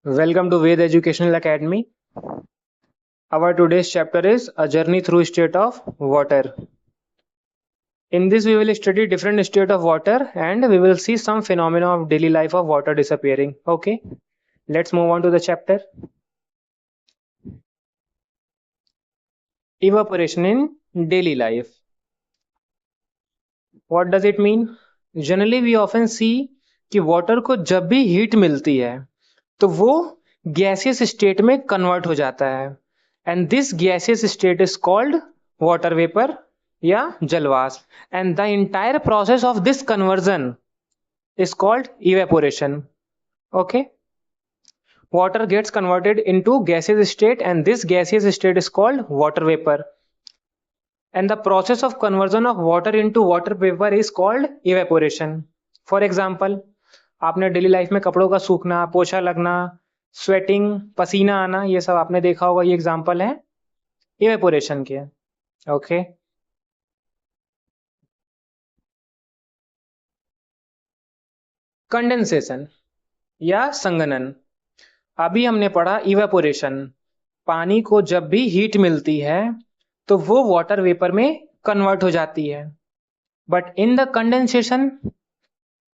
Welcome to Ved Educational Academy. Our today's chapter is A Journey Through State of Water. In this we will study different state of water and we will see some phenomena of daily life of water disappearing. Okay, let's move on to the chapter. Evaporation in daily life. What does it mean? Generally we often see कि water को जब भी heat मिलती है तो वो gaseous state में convert हो जाता है and this gaseous state is called water vapor या जलवाष्प and the entire process of this conversion is called evaporation. Okay, water gets converted into gaseous state and this gaseous state is called water vapor and the process of conversion of water into water vapor is called evaporation. For example, आपने daily life में कपड़ों का सूखना, पोछा लगना, sweating, पसीना आना, ये सब आपने देखा होगा. ये एग्जांपल है इवेपोरेशन के. ओके, कंडेंसेशन या संघनन. अभी हमने पढ़ा इवेपोरेशन. पानी को जब भी हीट मिलती है तो वो वाटर वेपर में कन्वर्ट हो जाती है. But in the condensation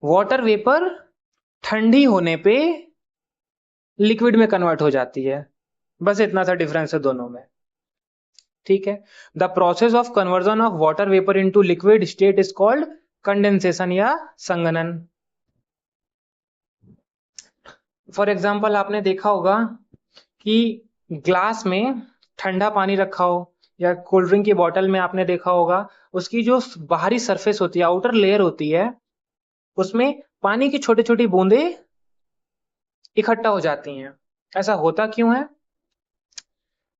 water vapour ठंडी होने पे लिक्विड में कन्वर्ट हो जाती है. बस इतना सा डिफरेंस है दोनों में. ठीक है. The process of conversion of water vapour into liquid state is called condensation या संघनन. फॉर एग्जाम्पल आपने देखा होगा कि ग्लास में ठंडा पानी रखा हो या कोल्ड ड्रिंक की बोतल में आपने देखा होगा उसकी जो बाहरी सरफेस होती है, आउटर लेयर होती है, उसमें पानी की छोटी छोटी बूंदे इकट्ठा हो जाती हैं. ऐसा होता क्यों है?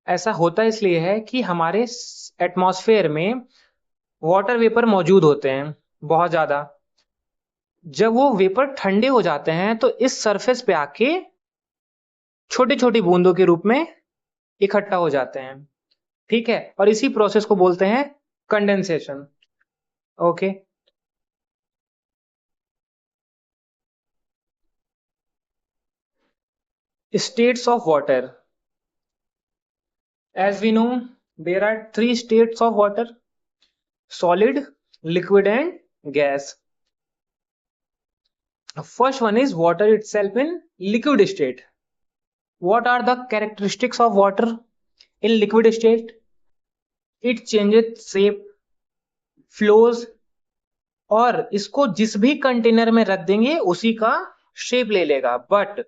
ऐसा होता इसलिए है कि हमारे एटमॉस्फेयर में वाटर वेपर मौजूद होते हैं बहुत ज्यादा. जब वो वेपर ठंडे हो जाते हैं तो इस सरफेस पे आके छोटी छोटी बूंदों के रूप में इकट्ठा हो जाते हैं. ठीक है, और इसी प्रोसेस को बोलते हैं condensation. Okay, states of water. As we know, there are three states of water: solid, liquid and gas. First one is water itself in liquid state. What are the characteristics of water in liquid state? It changes shape, flows, और इसको जिस भी container में रख देंगे उसी का shape ले लेगा. बट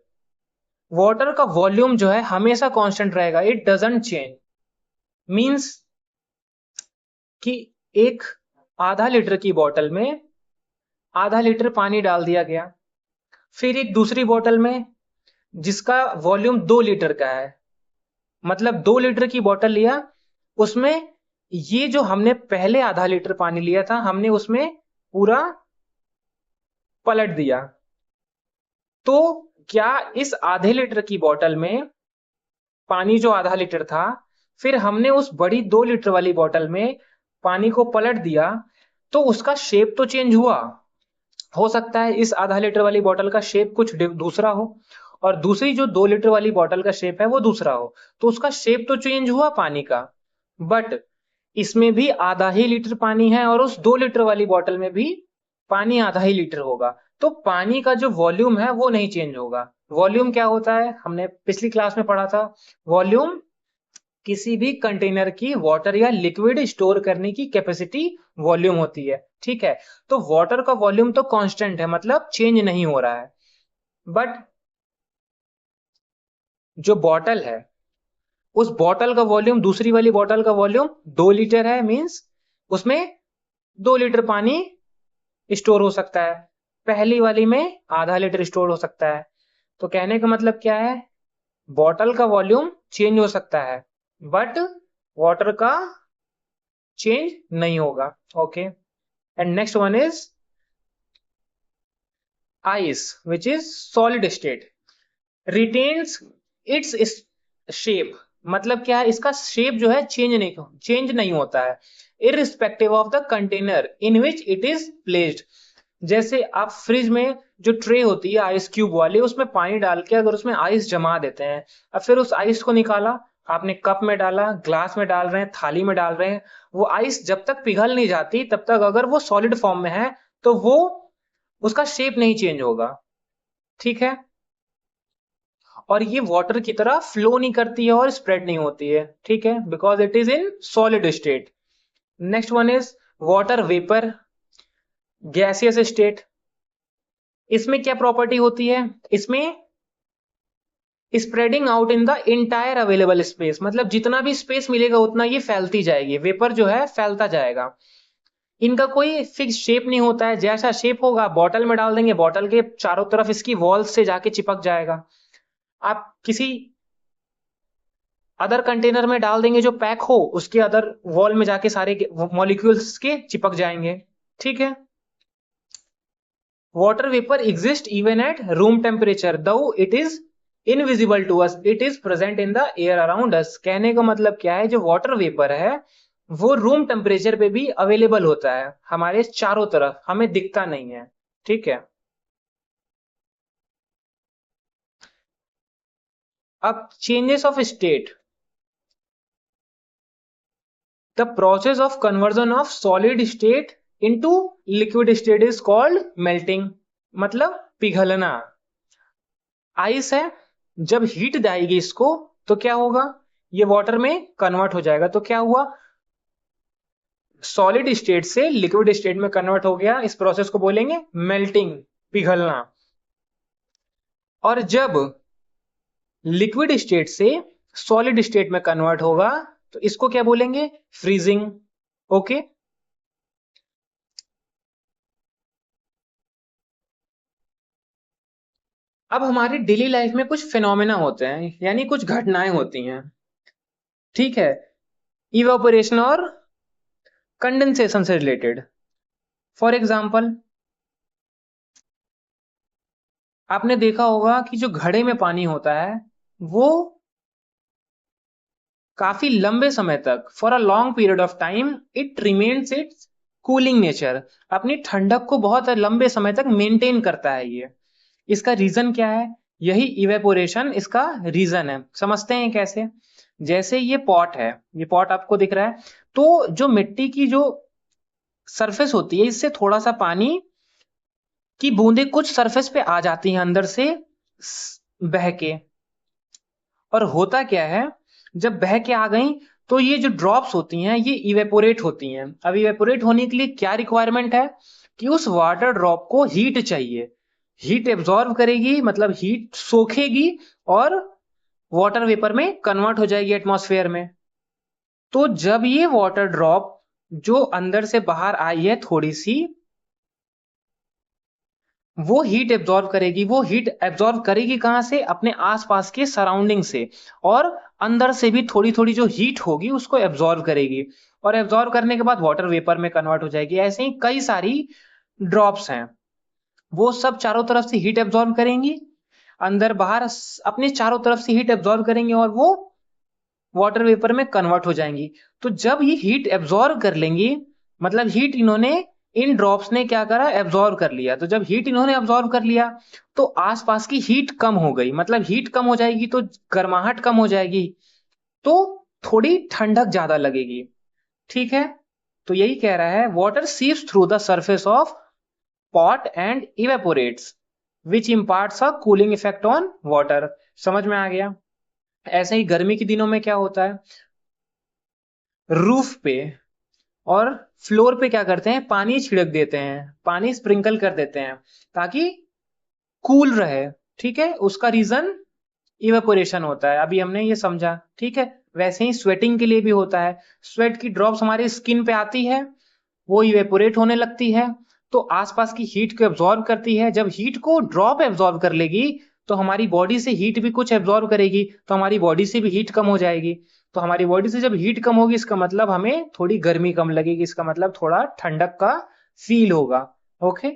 वाटर का वॉल्यूम जो है हमेशा कांस्टेंट रहेगा. It doesn't change. मींस कि एक आधा लीटर की बोतल में आधा लीटर पानी डाल दिया गया, फिर एक दूसरी बोतल में जिसका वॉल्यूम 2 लीटर का है, मतलब 2 लीटर की बोतल लिया, उसमें ये जो हमने पहले आधा लीटर पानी लिया था हमने उसमें पूरा पलट दिया. तो क्या इस आधे लीटर की बोतल में पानी जो आधा लीटर था, फिर हमने उस बड़ी 2 लीटर वाली बोतल में पानी को पलट दिया तो उसका शेप तो चेंज हुआ. हो सकता है इस आधा लीटर वाली बोतल का शेप कुछ दूसरा हो और दूसरी जो 2 लीटर वाली बोतल का शेप है वो दूसरा हो, तो उसका शेप तो चेंज हुआ पानी का. बट इसमें भी आधा ही लीटर पानी है और उस 2 लीटर वाली बोतल में भी पानी आधा ही लीटर होगा, तो पानी का जो वॉल्यूम है वो नहीं चेंज होगा. वॉल्यूम क्या होता है? हमने पिछली क्लास में पढ़ा था. वॉल्यूम किसी भी कंटेनर की वाटर या लिक्विड स्टोर करने की कैपेसिटी वॉल्यूम होती है. ठीक है, तो वाटर का वॉल्यूम तो कांस्टेंट है, मतलब चेंज नहीं हो रहा है. बट जो बॉटल है उस बॉटल का वॉल्यूम दूसरी वाली बॉटल का वॉल्यूम 2 लीटर है, मींस उसमें 2 लीटर पानी स्टोर हो सकता है. पहली वाली में आधा लीटर स्टोर हो सकता है. तो कहने का मतलब क्या है? बॉटल का वॉल्यूम चेंज हो सकता है बट वाटर का चेंज नहीं होगा. Okay, and next one is ice which is solid state. Retains its shape. मतलब क्या है? इसका शेप जो है चेंज नहीं होता है irrespective of the container in which it is placed. जैसे आप फ्रिज में जो ट्रे होती है आइस क्यूब वाली, उसमें पानी डाल के अगर उसमें आइस जमा देते हैं, अब फिर उस आइस को निकाला, आपने कप में डाला, ग्लास में डाल रहे हैं, थाली में डाल रहे हैं, वो आइस जब तक पिघल नहीं जाती तब तक अगर वो सॉलिड फॉर्म में है तो वो उसका शेप नहीं चेंज होगा। ठीक है। और ये वाटर की तरह फ्लो नहीं करती है और स्प्रेड नहीं होती है। ठीक है, because it is in solid state. Next one is water vapour, gaseous state. इसमें क्या प्रॉपर्टी होती है? इसमें spreading out in the entire available space, मतलब जितना भी स्पेस मिलेगा उतना ये फैलती जाएगी, वेपर जो है फैलता जाएगा। इनका कोई फिक्स शेप नहीं होता है, जैसा शेप होगा बॉटल में डाल देंगे, बॉटल के चारों तरफ इसकी वॉल्स से जाके चिपक जाएगा। आप किसी अदर कंटेनर में डाल देंगे जो पैक हो, उसके अदर वॉल में जाके सारे मॉलिक्यूल्स के चिपक जाएंगे। ठीक है। Water vapour exist even at room temperature though it is invisible to us, it is present in the air around us. कहने का मतलब क्या है, जो वाटर वेपर है वो रूम टेम्परेचर पे भी अवेलेबल होता है हमारे चारों तरफ, हमें दिखता नहीं है। ठीक है। अब changes of state, the process of conversion of solid state into liquid state is called melting, मतलब पिघलना। आइस है, जब हीट जाएगी इसको तो क्या होगा, ये वाटर में कन्वर्ट हो जाएगा। तो क्या हुआ, सॉलिड स्टेट से लिक्विड स्टेट में कन्वर्ट हो गया, इस प्रोसेस को बोलेंगे मेल्टिंग, पिघलना। और जब लिक्विड स्टेट से सॉलिड स्टेट में कन्वर्ट होगा तो इसको क्या बोलेंगे, फ्रीजिंग। ओके। अब हमारी डेली लाइफ में कुछ फिनोमेना होते हैं, यानी कुछ घटनाएं होती हैं। ठीक है, इवेपोरेशन और कंडेंसेशन से रिलेटेड। फॉर एग्जाम्पल, आपने देखा होगा कि जो घड़े में पानी होता है वो काफी लंबे समय तक, for a long period of time it remains it's cooling nature, अपनी ठंडक को बहुत लंबे समय तक मेंटेन करता है ये। इसका रीजन क्या है, यही इवेपोरेशन इसका रीजन है। समझते हैं कैसे। जैसे ये पॉट है, ये पॉट आपको दिख रहा है, तो जो मिट्टी की जो सरफेस होती है इससे थोड़ा सा पानी की बूंदे कुछ सरफेस पे आ जाती हैं अंदर से बह के। और होता क्या है, जब बह के आ गई तो ये जो ड्रॉप्स होती हैं ये इवेपोरेट होती हैं। अब इवेपोरेट होने के लिए क्या रिक्वायरमेंट है, कि उस वाटर ड्रॉप को हीट चाहिए, हीट एब्जॉर्व करेगी, मतलब हीट सोखेगी और वाटर वेपर में कन्वर्ट हो जाएगी एटमॉस्फेयर में। तो जब ये वाटर ड्रॉप जो अंदर से बाहर आई है थोड़ी सी, वो हीट एब्जॉर्व करेगी, वो हीट एब्जॉर्व करेगी कहां से, अपने आसपास के सराउंडिंग से, और अंदर से भी थोड़ी थोड़ी जो हीट होगी उसको एब्जॉर्व करेगी, और एब्जॉर्व करने के बाद वाटर वेपर में कन्वर्ट हो जाएगी। ऐसे ही कई सारी ड्रॉप्स हैं, वो सब चारों तरफ से हीट एब्जॉर्व करेंगी, अंदर बाहर अपने चारों तरफ से हीट एब्जॉर्व करेंगे और वो वाटर वेपर में कन्वर्ट हो जाएंगी। तो जब ये हीट एब्जॉर्व कर लेंगी, मतलब हीट इन्होंने, इन ड्रॉप्स ने क्या करा, एब्जॉर्व कर लिया। तो जब हीट इन्होंने एब्जॉर्व कर लिया तो आसपास की हीट कम हो गई, मतलब हीट कम हो जाएगी तो गर्माहट कम हो जाएगी, तो थोड़ी ठंडक ज्यादा लगेगी। ठीक है। तो यही कह रहा है, water sieves through the surface of pot and evaporates which imparts a cooling effect on water. समझ में आ गया। ऐसे ही गर्मी के दिनों में क्या होता है, रूफ पे और फ्लोर पे क्या करते हैं, पानी छिड़क देते हैं, पानी स्प्रिंकल कर देते हैं ताकि कूल रहे। ठीक है, उसका रीजन इवेपोरेशन होता है, अभी हमने ये समझा। ठीक है। वैसे ही स्वेटिंग के लिए भी होता है, स्वेट की ड्रॉप्स हमारी स्किन पे आती है, वो इवेपोरेट होने लगती है, तो आसपास की हीट को एब्जॉर्ब करती है। जब हीट को ड्रॉप एब्जॉर्ब कर लेगी तो हमारी बॉडी से हीट भी कुछ एब्जॉर्ब करेगी, तो हमारी बॉडी से भी हीट कम हो जाएगी। तो हमारी बॉडी से जब हीट कम होगी इसका मतलब हमें थोड़ी गर्मी कम लगेगी, इसका मतलब थोड़ा ठंडक का फील होगा। ओके।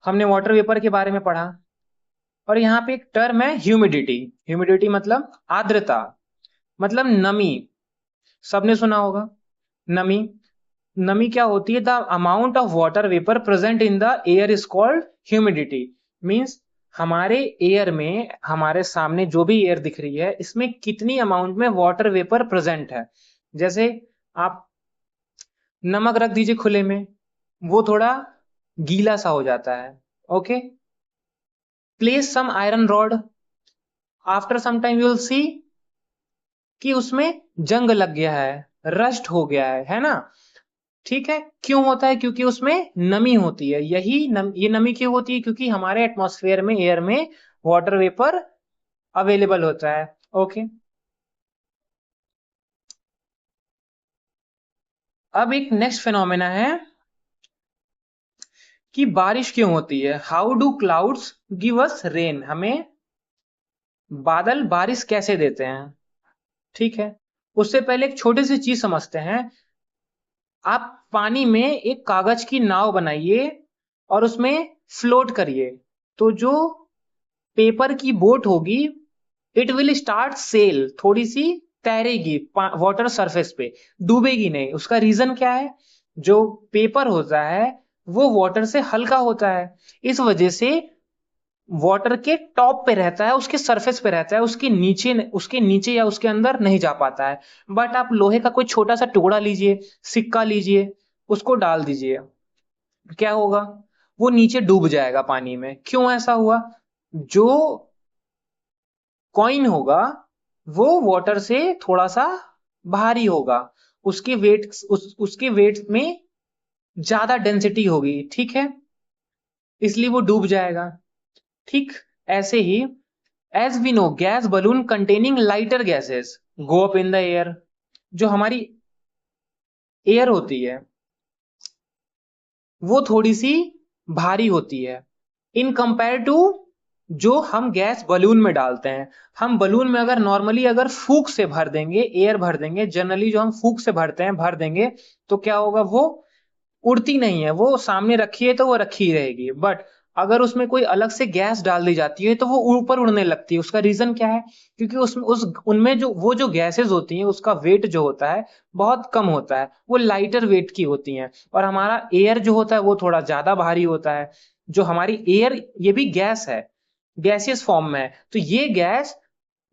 हमने वाटर वेपर के बारे में पढ़ा। और यहाँ पे एक टर्म है ह्यूमिडिटी। ह्यूमिडिटी मतलब आर्द्रता, मतलब नमी। सबने सुना होगा नमी। नमी क्या होती है? The amount of water vapour present in the air is called humidity. Means हमारे एयर में, हमारे सामने जो भी एयर दिख रही है, इसमें कितनी अमाउंट में वाटर वेपर प्रेजेंट है। जैसे आप नमक रख दीजिए खुले में, वो थोड़ा गीला सा हो जाता है। Okay, place some iron rod, after some time you will see कि उसमें जंग लग गया है, रस्ट हो गया है ना। ठीक है, क्यों होता है? क्योंकि उसमें नमी होती है। ये नमी क्यों होती है? क्योंकि हमारे एटमॉस्फेयर में, एयर में वाटर वेपर अवेलेबल होता है। ओके, अब एक नेक्स्ट फिनोमेना है कि बारिश क्यों होती है। How do clouds give us rain? हमें बादल बारिश कैसे देते हैं? ठीक है, उससे पहले एक छोटी सी चीज समझते हैं। आप पानी में एक कागज की नाव बनाइए और उसमें फ्लोट करिए, तो जो पेपर की बोट होगी, इट विल स्टार्ट सेल, थोड़ी सी तैरेगी वाटर सरफेस पे, डूबेगी नहीं। उसका रीजन क्या है? जो पेपर होता है वो वाटर से हल्का होता है, इस वजह से वाटर के टॉप पे रहता है, उसके सरफेस पे रहता है, उसके नीचे या उसके अंदर नहीं जा पाता है। बट आप लोहे का कोई छोटा सा टुकड़ा लीजिए, सिक्का लीजिए, उसको डाल दीजिए, क्या होगा? वो नीचे डूब जाएगा पानी में। क्यों ऐसा हुआ? जो कॉइन होगा वो वाटर से थोड़ा सा भारी होगा, उसके वेट में ज्यादा डेंसिटी होगी, ठीक है, इसलिए वो डूब जाएगा। ठीक ऐसे ही, as we know, gas balloon containing lighter gases go up in the air. जो हमारी एयर होती है वो थोड़ी सी भारी होती है इन कंपेयर टू जो हम गैस बलून में डालते हैं। हम बलून में अगर नॉर्मली अगर फूक से भर देंगे, एयर भर देंगे, जनरली जो हम फूक से भरते हैं, भर देंगे, तो क्या होगा? वो उड़ती नहीं है, वो सामने रखी है तो वो रखी ही रहेगी। बट अगर उसमें कोई अलग से गैस डाल दी जाती है तो वो ऊपर उड़ने लगती है। उसका रीजन क्या है? क्योंकि उसमें उनमें जो गैसेस होती हैं, उसका वेट जो होता है बहुत कम होता है, वो लाइटर वेट की होती हैं। और हमारा एयर जो होता है वो थोड़ा ज्यादा भारी होता है। जो हमारी एयर, ये भी गैस है, गैसियस फॉर्म में है, तो ये गैस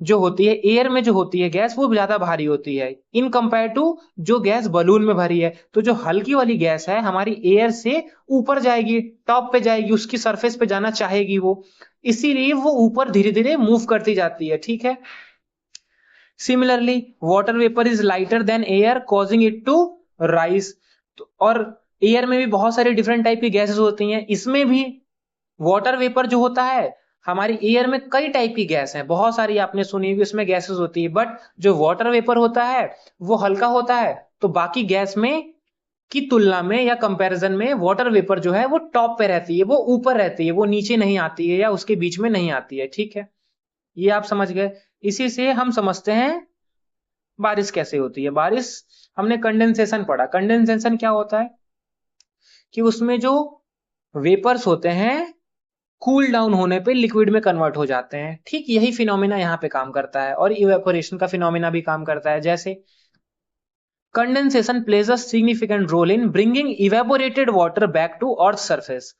जो होती है, एयर में जो होती है गैस, वो ज्यादा भारी होती है इन कंपेयर टू जो गैस बलून में भरी है। तो जो हल्की वाली गैस है हमारी एयर से ऊपर जाएगी, टॉप पे जाएगी, उसकी सरफेस पे जाना चाहेगी वो, इसीलिए वो ऊपर धीरे धीरे मूव करती जाती है। ठीक है, similarly water vapour is lighter than air causing it to rise. और एयर में भी बहुत सारी डिफरेंट टाइप की गैसेस होती हैं, इसमें भी वाटर वेपर जो होता है, हमारी एयर में कई टाइप की गैस है, बहुत सारी आपने सुनी होगी उसमें गैसेस होती है। बट जो वाटर वेपर होता है वो हल्का होता है, तो बाकी गैस में की तुलना में या कंपैरिजन में वाटर वेपर जो है वो टॉप पे रहती है, वो ऊपर रहती है, वो नीचे नहीं आती है या उसके बीच में नहीं आती है। ठीक है, ये आप समझ गए। इसी से हम समझते हैं बारिश कैसे होती है। बारिश, हमने कंडेंसेशन पढ़ा। कंडेंसेशन क्या होता है? कि उसमें जो वेपर्स होते हैं कूल डाउन होने पे लिक्विड में कन्वर्ट हो जाते हैं। ठीक यही फिनोमिना यहाँ पे काम करता है, और इवेपोरेशन का फिनोमिना भी काम करता है। जैसे condensation plays a significant role in bringing evaporated water back to earth surface.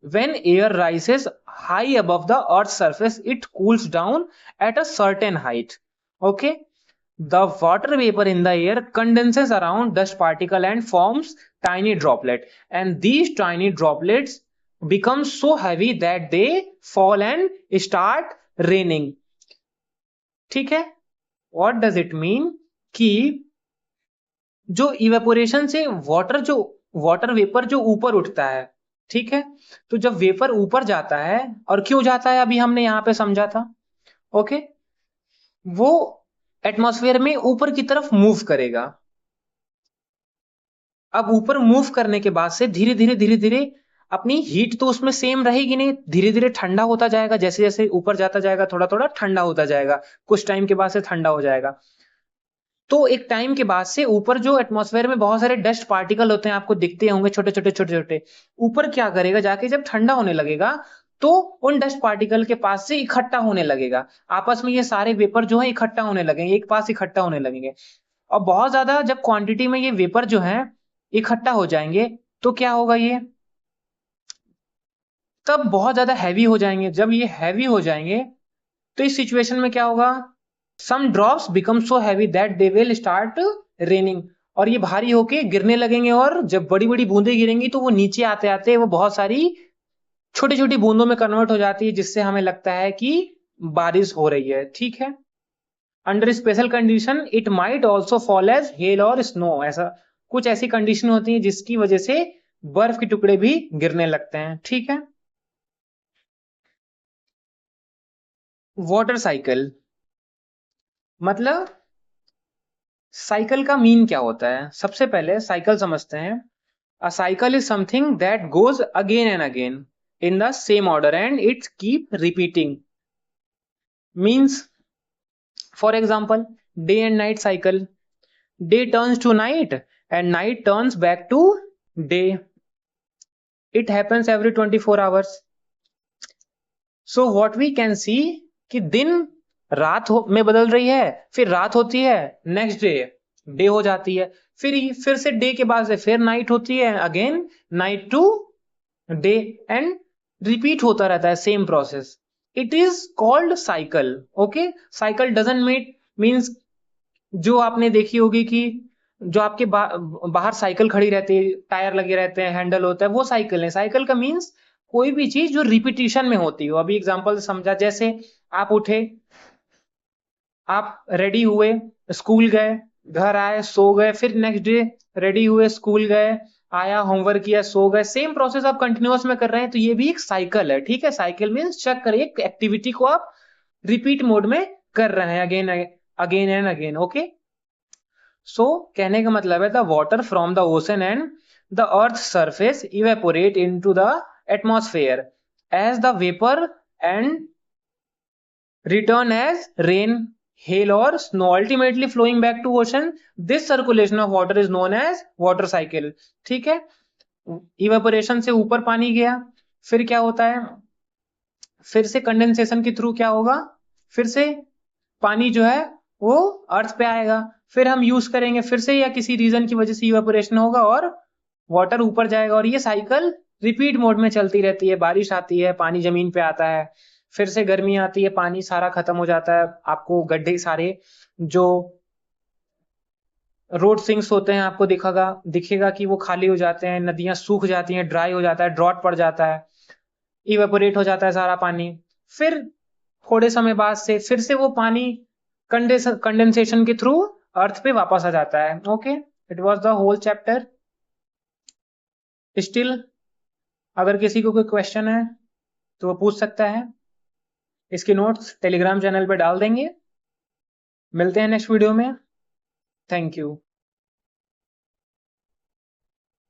when air rises high above the earth's surface, it cools down at a certain height. Okay, the water vapor in the air condenses around dust particle and forms tiny droplet, and these tiny droplets become so heavy that they fall and start raining. ठीक है, what does it mean? कि जो evaporation से water vapour जो ऊपर उठता है, ठीक है, तो जब वेपर ऊपर जाता है, और क्यों जाता है अभी हमने यहां पे समझा था। ओके, वो एटमॉस्फेयर में ऊपर की तरफ मूव करेगा। अब ऊपर मूव करने के बाद से धीरे धीरे अपनी हीट तो उसमें सेम रहेगी नहीं, धीरे धीरे ठंडा होता जाएगा, जैसे जैसे ऊपर जाता जाएगा थोड़ा थोड़ा ठंडा होता जाएगा, कुछ टाइम के बाद से ठंडा हो जाएगा। तो एक टाइम के बाद से ऊपर जो एटमॉस्फेयर में बहुत सारे डस्ट पार्टिकल होते हैं, आपको दिखते होंगे छोटे छोटे छोटे छोटे, ऊपर क्या करेगा, जाके जब ठंडा होने लगेगा तो उन डस्ट पार्टिकल के पास से इकट्ठा होने लगेगा। आपस में ये सारे वेपर जो है इकट्ठा होने लगेंगे, एक पास इकट्ठा होने लगेंगे। और बहुत ज्यादा जब क्वांटिटी में ये वेपर जो है इकट्ठा हो जाएंगे तो क्या होगा, ये तब बहुत ज्यादा हैवी हो जाएंगे। जब ये हैवी हो जाएंगे तो इस सिचुएशन में क्या होगा, some drops become so heavy that they will start raining, और ये भारी होके गिरने लगेंगे, और जब बड़ी बड़ी बूंदें गिरेंगी तो वो नीचे आते आते वो बहुत सारी छोटी छोटी बूंदों में कन्वर्ट हो जाती है, जिससे हमें लगता है कि बारिश हो रही है। ठीक है, under special condition it might also fall as hail और स्नो, ऐसा कुछ ऐसी कंडीशन होती है जिसकी वजह से बर्फ के टुकड़े भी गिरने लगते हैं। ठीक है, वाटर साइकिल मतलब, साइकिल का मीन क्या होता है, सबसे पहले साइकिल समझते हैं। अ cycle is something that goes again and again in the same order and it's keep repeating. Means for example, day and night cycle, day turns to night and night turns back to day. It happens every 24 hours. So what we can see कि दिन में बदल रही है, फिर रात होती है, नेक्स्ट डे डे हो जाती है, फिर से डे के बाद से फिर नाइट होती है, again night to day, and repeat होता रहता है same process. It is called cycle. Okay, cycle doesn't means, जो आपने देखी होगी कि जो आपके बाहर साइकिल खड़ी रहती है, टायर लगे रहते हैं, हैंडल होता है, वो साइकिल है। साइकिल का मीन्स कोई भी चीज जो रिपीटिशन में होती हो। अभी एग्जांपल समझा, जैसे आप उठे, आप रेडी हुए, स्कूल गए, घर आए, सो गए, फिर नेक्स्ट डे रेडी हुए, स्कूल गए, आया, होमवर्क किया, सो गए, सेम प्रोसेस आप कंटिन्यूअस में कर रहे हैं, तो ये भी एक साइकिल है। ठीक है, साइकिल मीन्स चेक करिए, एक एक्टिविटी को आप रिपीट मोड में कर रहे हैं, again again and again. Okay, so कहने का मतलब है, the water from the ocean and the earth surface evaporate into the atmosphere as the vapour and return as rain, hail or snow, ultimately flowing back to ocean. This circulation of water is known as water cycle. ठीक है, evaporation से ऊपर पानी गया, फिर क्या होता है, फिर से कंडेंसेशन के थ्रू क्या होगा, फिर से पानी जो है वो अर्थ पे आएगा, फिर हम यूज करेंगे, फिर से या किसी रीजन की वजह से इवेपोरेशन होगा और वाटर ऊपर जाएगा, और ये साइकिल रिपीट मोड में चलती रहती है। बारिश आती है, पानी जमीन पे आता है, फिर से गर्मी आती है, पानी सारा खत्म हो जाता है, आपको गड्ढे सारे जो रोड सिंक्स होते हैं आपको दिखेगा कि वो खाली हो जाते हैं, नदियां सूख जाती हैं, ड्राई हो जाता है, ड्रॉट पड़ जाता है, इवेपोरेट हो जाता है सारा पानी। फिर थोड़े समय बाद से फिर से वो पानी कंडेंसेशन के थ्रू अर्थ पे वापस आ जाता है। Okay, it was the whole chapter. Still अगर किसी को कोई क्वेश्चन है तो वो पूछ सकता है, इसके नोट्स टेलीग्राम चैनल पे डाल देंगे। मिलते हैं नेक्स्ट वीडियो में। Thank you.